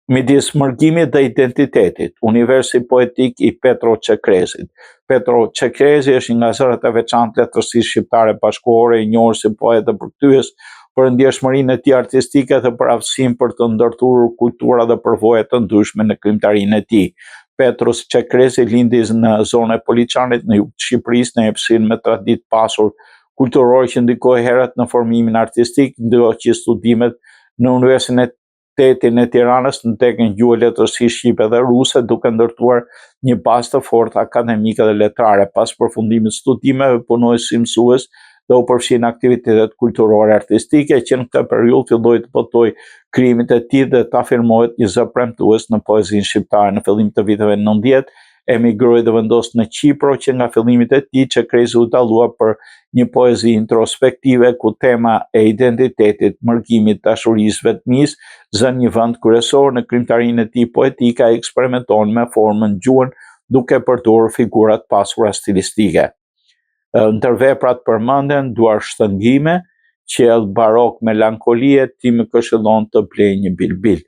midis mërgimit dhe identitetit, universi poetik i Petro Çekrezit. Petro Çekrezi është një nga zërat e veçantë letërsisë shqiptare bashkëkohore, i njohur si poet dhe përkthyes, për ndjeshmërinë e tij artistike dhe për aftësinë për të ndërthurur kultura dhe përvoja të ndryshme në krijimtarinë e tij. Petros Çekrezi lindi në zonën e Poliçanit në jug të Shqipërisë, në epsinë me traditë pasur kulturore që ndikoi herët në formimin artistik, ndërkohë që studimet në Universitetin e Tiranës në tekën gjuhë letërsisë shqipe dhe ruse, duke ndërtuar një bazë të fortë akademike dhe letrare. Pas përfundimit të studimeve punoi si mësues dhe u përfshi në aktivitetet kulturore artistike, që në këtë periudhë filloi të botojë krijimet e tij dhe të afirmohet një zë premtues në poezinë shqiptare. Në fillim të viteve 90 emigroi dhe vendos në Kipro, që nga fillimit e tij Çekrezi u dallua për një poezi introspektive ku tema e identitetit, mërgimit, dashurisë, vetmisë zën një vend kryesor. Në krijimtarinë e tij poetike ai eksperimenton me formën, gjuhën, duke përdorur figura të pasura stilistike. Ndër veprat përmenden Duar Shtëngime, Qiell barok, Melankolie, Ti më këshillon të blej një bilbil.